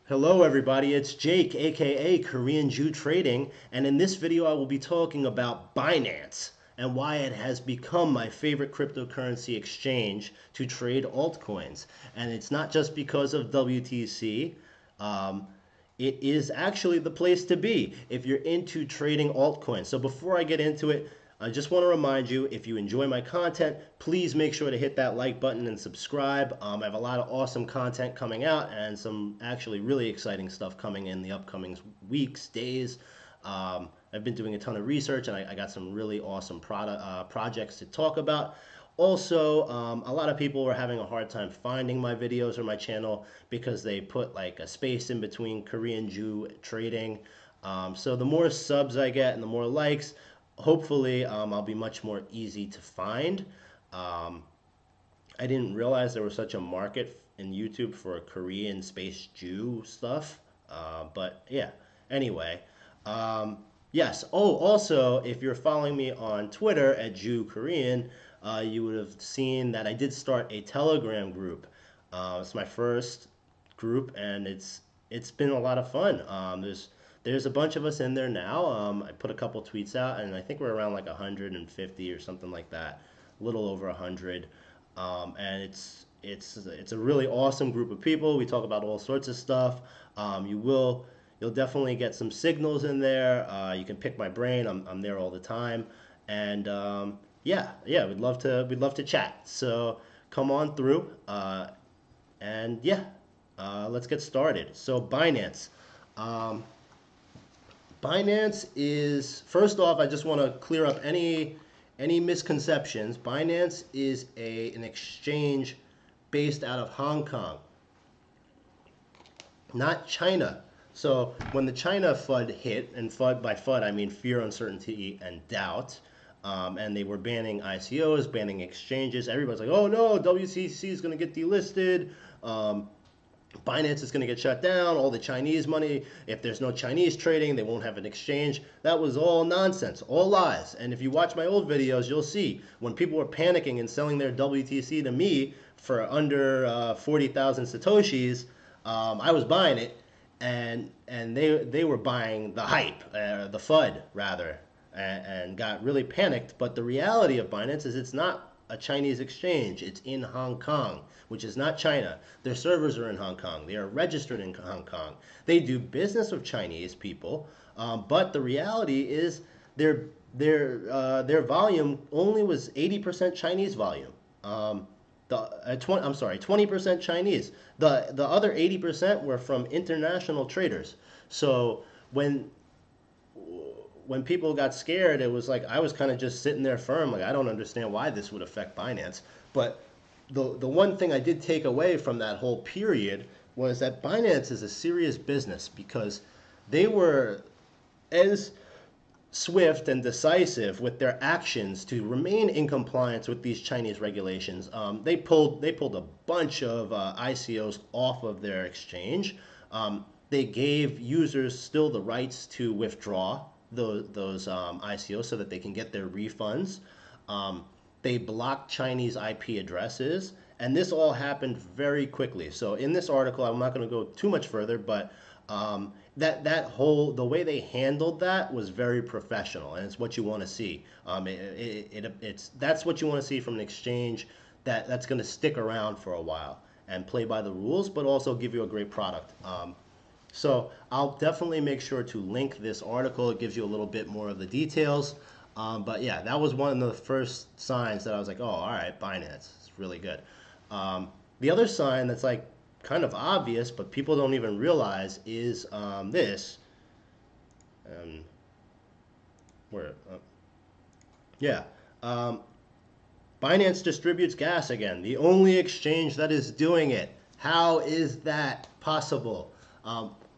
Hello everybody, it's Jake, aka Korean Jew Trading, and in this video I will be talking about Binance and why it has become my favorite cryptocurrency exchange to trade altcoins. And it's not just because of WTC, it is actually the place to be if you're into trading altcoins. So before I get into it, I just want to remind you, if you enjoy my content, please make sure to hit that like button and subscribe. I have a lot of awesome content coming out and some actually really exciting stuff coming in the upcoming weeks, days. I've been doing a ton of research and I got some really awesome projects to talk about. Also, a lot of people were having a hard time finding my videos or my channel because they put like a space in between Korean Jew trading. So the more subs I get and the more likes, hopefully I'll be much more easy to find. Um, I didn't realize there was such a market in YouTube for Korean space Jew stuff. But yeah, anyway. Um, yes. Oh, also, if you're following me on Twitter at Jew Korean, you would have seen that I did start a Telegram group. It's my first group, and it's been a lot of fun. There's a bunch of us in there now. I put a couple tweets out, and I think we're around like 150 or something like that, a little over 100. And it's a really awesome group of people. We talk about all sorts of stuff. You'll definitely get some signals in there. You can pick my brain. I'm there all the time, and yeah, we'd love to chat. So come on through, and yeah, let's get started. So Binance. Um, Binance is, first off, I just want to clear up any misconceptions. Binance is an exchange based out of Hong Kong, not China. So when the China FUD hit, and FUD by FUD I mean fear, uncertainty, and doubt, and they were banning ICOs, banning exchanges. Everybody's like, "Oh no, WTC is going to get delisted. Um, Binance is going to get shut down. All the Chinese money, if there's no Chinese trading, they won't have an exchange." That was all nonsense, all lies. And if you watch my old videos, you'll see when people were panicking and selling their WTC to me for under 40,000 satoshis, I was buying it, and they were buying the hype, the FUD rather, and got really panicked. But the reality of Binance is it's not a Chinese exchange. It's in Hong Kong, which is not China. Their servers are in Hong Kong. They are registered in Hong Kong. They do business with Chinese people, but the reality is their volume only was 80% Chinese volume. I'm sorry, 20% Chinese. The other 80% were from international traders. So when people got scared, it was like I was kind of just sitting there firm. Like, I don't understand why this would affect Binance. But the one thing I did take away from that whole period was that Binance is a serious business because they were as swift and decisive with their actions to remain in compliance with these Chinese regulations. They pulled a bunch of ICOs off of their exchange. They gave users still the rights to withdraw those ICOs so that they can get their refunds. They blocked Chinese IP addresses, and this all happened very quickly. So in this article, I'm not going to go too much further, but that whole the way they handled that was very professional, and it's what you want to see. It's that's what you want to see from an exchange that's going to stick around for a while and play by the rules, but also give you a great product. So I'll definitely make sure to link this article. It gives you a little bit more of the details. But yeah, that was one of the first signs that I was like, oh, all right, Binance, it's really good. The other sign that's like kind of obvious, but people don't even realize is this. Um, where? Yeah. Um, Binance distributes gas again. The only exchange that is doing it. How is that possible?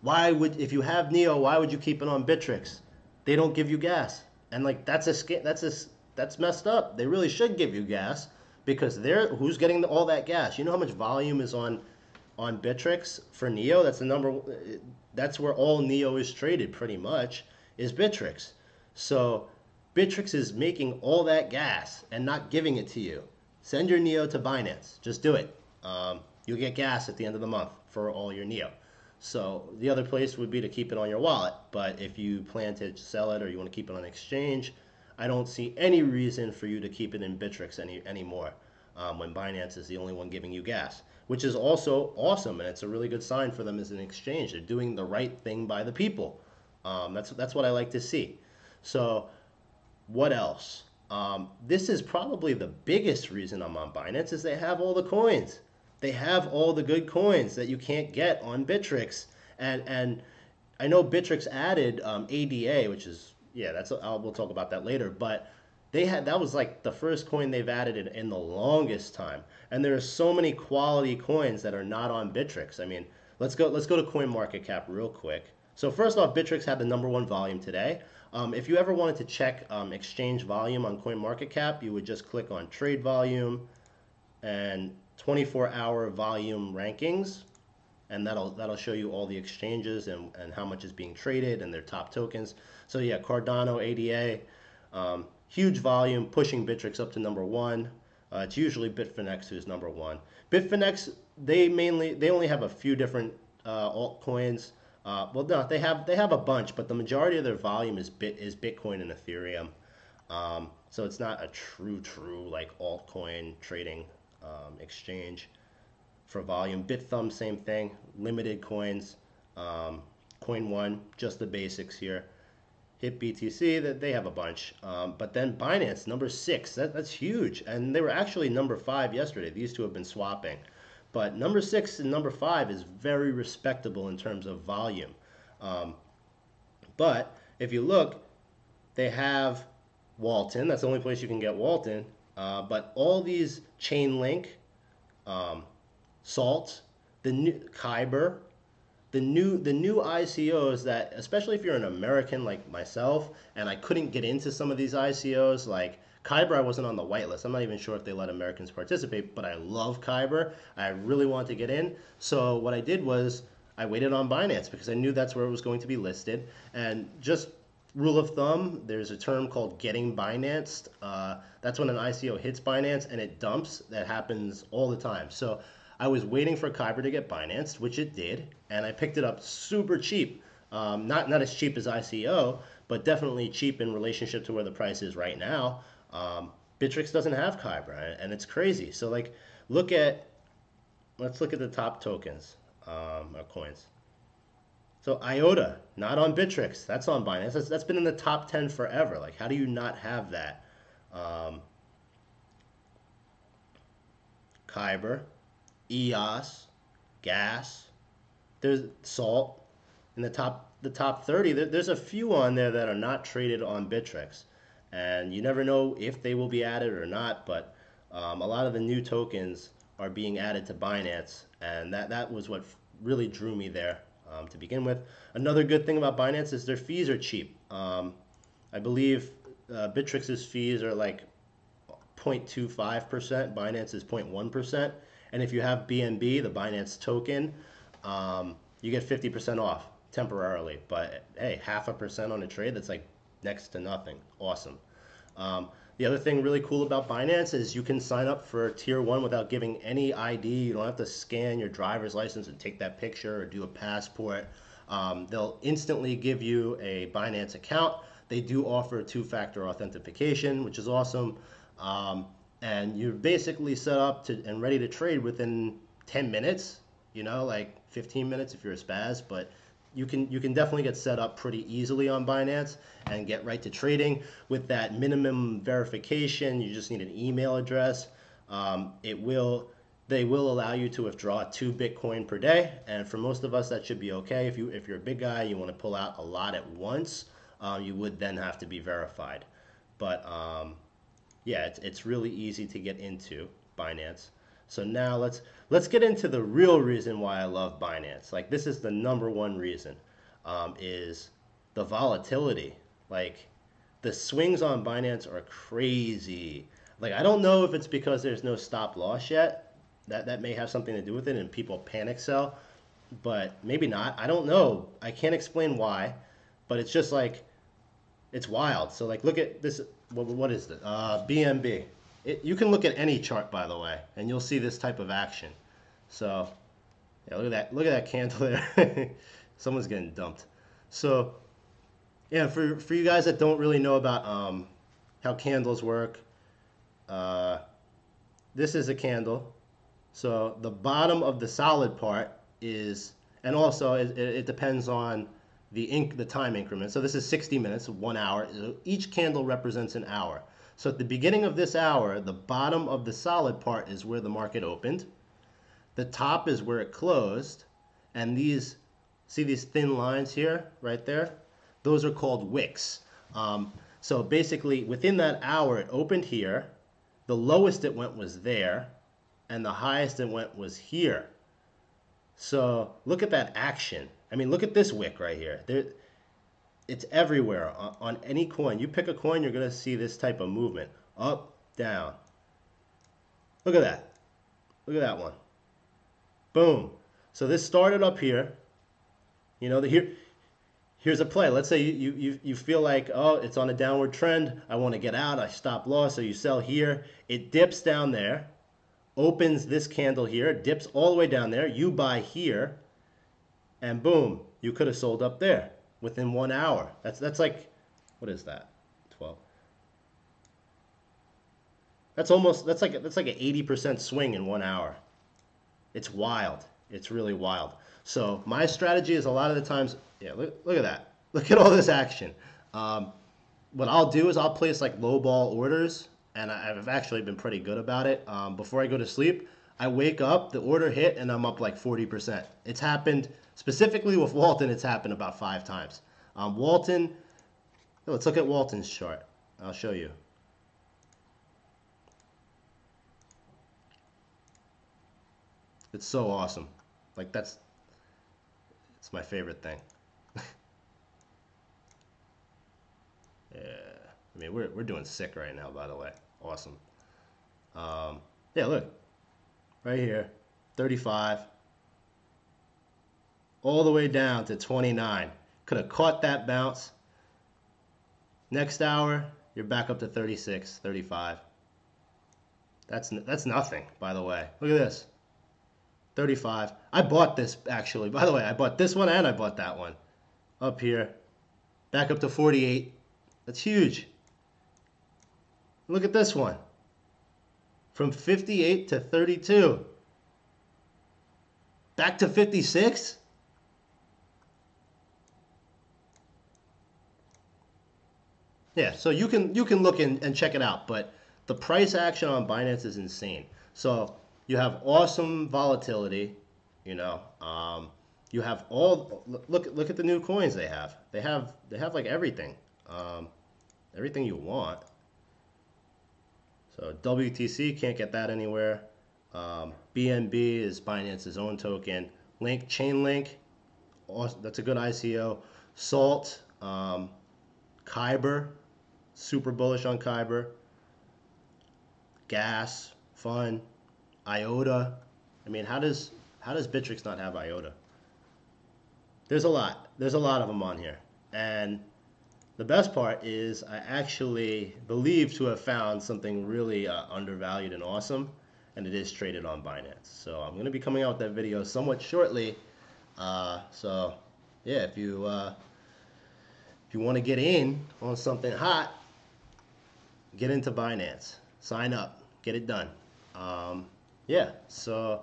Why would, if you have Neo, why would you keep it on Bittrex? They don't give you gas, and like that's messed up. They really should give you gas because they're who's getting all that gas. You know how much volume is on Bittrex for Neo? That's the number. That's where all Neo is traded, pretty much, is Bittrex. So Bittrex is making all that gas and not giving it to you. Send your Neo to Binance. Just do it. You'll get gas at the end of the month for all your Neo. So the other place would be to keep it on your wallet. But if you plan to sell it or you want to keep it on exchange, I don't see any reason for you to keep it in Bittrex anymore, when Binance is the only one giving you gas, which is also awesome, and it's a really good sign for them as an exchange. They're doing the right thing by the people. That's what I like to see. So what else? This is probably the biggest reason I'm on Binance is they have all the coins. They have all the good coins that you can't get on Bittrex. And I know Bittrex added ADA, which is, yeah, we'll talk about that later. But that was like the first coin they've added in the longest time. And there are so many quality coins that are not on Bittrex. I mean, let's go to CoinMarketCap real quick. So first off, Bittrex had the #1 volume today. If you ever wanted to check exchange volume on CoinMarketCap, you would just click on trade volume and 24-hour volume rankings, and that'll show you all the exchanges and how much is being traded and their top tokens. So yeah, Cardano, ADA, huge volume, pushing Bittrex up to #1. It's usually Bitfinex who's #1. Bitfinex, they only have a few different altcoins. Well, no, they have a bunch, but the majority of their volume is Bitcoin and Ethereum. So it's not a true like altcoin trading exchange for volume. BitThumb, same thing, limited coins. Coin One, just the basics here. Hit BTC, that they have a bunch. But then Binance, #6, that's huge, and they were actually #5 yesterday. These two have been swapping. But #6 and #5 is very respectable in terms of volume. But if you look, they have Walton. That's the only place you can get Walton. But all these Chainlink, Salt, the new Kyber, the new ICOs that, especially if you're an American like myself, and I couldn't get into some of these ICOs, like Kyber, I wasn't on the whitelist. I'm not even sure if they let Americans participate, but I love Kyber. I really want to get in. So what I did was I waited on Binance because I knew that's where it was going to be listed. And just rule of thumb, there's a term called getting Binanced. That's when an ICO hits Binance and it dumps. That happens all the time. So I was waiting for Kyber to get Binanced, which it did, and I picked it up super cheap. Not as cheap as ICO, but definitely cheap in relationship to where the price is right now. Bittrex doesn't have Kyber, and it's crazy. So like, let's look at the top tokens, or coins. So IOTA, not on Bittrex, that's on Binance. That's been in the top 10 forever. Like, how do you not have that? Kyber, EOS, Gas, there's Salt in the top 30. There's a few on there that are not traded on Bittrex, and you never know if they will be added or not. But a lot of the new tokens are being added to Binance, and that was what really drew me there to begin with. Another good thing about Binance is their fees are cheap. I believe Bittrex's fees are like 0.25%. Binance is 0.1%. And if you have BNB, the Binance token, you get 50% off temporarily. But hey, 0.5% on a trade, that's like next to nothing. Awesome. The other thing really cool about Binance is you can sign up for Tier 1 without giving any ID. You don't have to scan your driver's license and take that picture or do a passport. They'll instantly give you a Binance account. They do offer two-factor authentication, which is awesome. And you're basically set up and ready to trade within 10 minutes, like 15 minutes if you're a spaz, but you can definitely get set up pretty easily on Binance and get right to trading with that minimum verification. You just need an email address. They will allow you to withdraw 2 Bitcoin per day, and for most of us that should be okay. If you're a big guy, you want to pull out a lot at once, you would then have to be verified. But yeah, it's really easy to get into Binance. So now let's get into the real reason why I love Binance. Like, this is the #1 reason, is the volatility. Like, the swings on Binance are crazy. Like, I don't know if it's because there's no stop loss yet. That may have something to do with it and people panic sell, but maybe not. I don't know. I can't explain why, but it's just like, it's wild. So like, look at this. What is this? BNB. You can look at any chart, by the way, and you'll see this type of action. So Yeah, look at that candle there. Someone's getting dumped. So yeah, for you guys that don't really know about how candles work, uh, this is a candle. So the bottom of the solid part is, and also it depends on the time increment. So this is 60 minutes, 1 hour. So each candle represents an hour. So at the beginning of this hour, the bottom of the solid part is where the market opened. The top is where it closed. And these, see these thin lines here, right there? Those are called wicks. So basically within that hour, it opened here. The lowest it went was there. And the highest it went was here. So look at that action. I mean, look at this wick right here. It's everywhere on any coin. You pick a coin, you're going to see this type of movement. Up, down. Look at that. Look at that one. Boom. So this started up here. You know, here's a play. Let's say you feel like, oh, it's on a downward trend. I want to get out. I stop loss. So you sell here. It dips down there. Opens this candle here, dips all the way down there, you buy here, and boom, you could have sold up there within 1 hour. That's like, what is that? 12. That's like an 80% swing in 1 hour. It's wild. It's really wild. So my strategy is a lot of the times, yeah, look at that. Look at all this action. What I'll do is I'll place like low ball orders. And I've actually been pretty good about it. Before I go to sleep, I wake up, the order hit, and I'm up like 40%. It's happened, specifically with Walton, it's happened about 5 times. Walton, let's look at Walton's chart. I'll show you. It's so awesome. Like it's my favorite thing. Yeah. I mean, we're doing sick right now, by the way. Awesome. Yeah, look. Right here. 35. All the way down to 29. Could have caught that bounce. Next hour, you're back up to 36, 35. That's nothing, by the way. Look at this. 35. I bought this, actually. By the way, I bought this one and I bought that one. Up here. Back up to 48. That's huge. Look at this one. From 58 to 32. Back to 56? Yeah, so you can look and check it out, but the price action on Binance is insane. So you have awesome volatility, you know. You have look at the new coins they have. They have like everything. Everything you want. So WTC, can't get that anywhere. BNB is Binance's own token. Chainlink, that's a good ICO. Salt, Kyber, super bullish on Kyber. Gas, fun. IOTA. I mean, how does Bittrex not have IOTA? There's a lot. There's a lot of them on here, and the best part is I actually believe to have found something really undervalued and awesome, and it is traded on Binance. So I'm going to be coming out with that video somewhat shortly. So yeah, if you want to get in on something hot, get into Binance. Sign up. Get it done. Yeah, so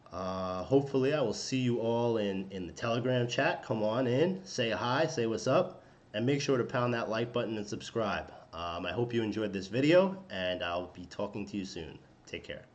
hopefully I will see you all in the Telegram chat. Come on in, say hi, say what's up. And make sure to pound that like button and subscribe. I hope you enjoyed this video, and I'll be talking to you soon. Take care.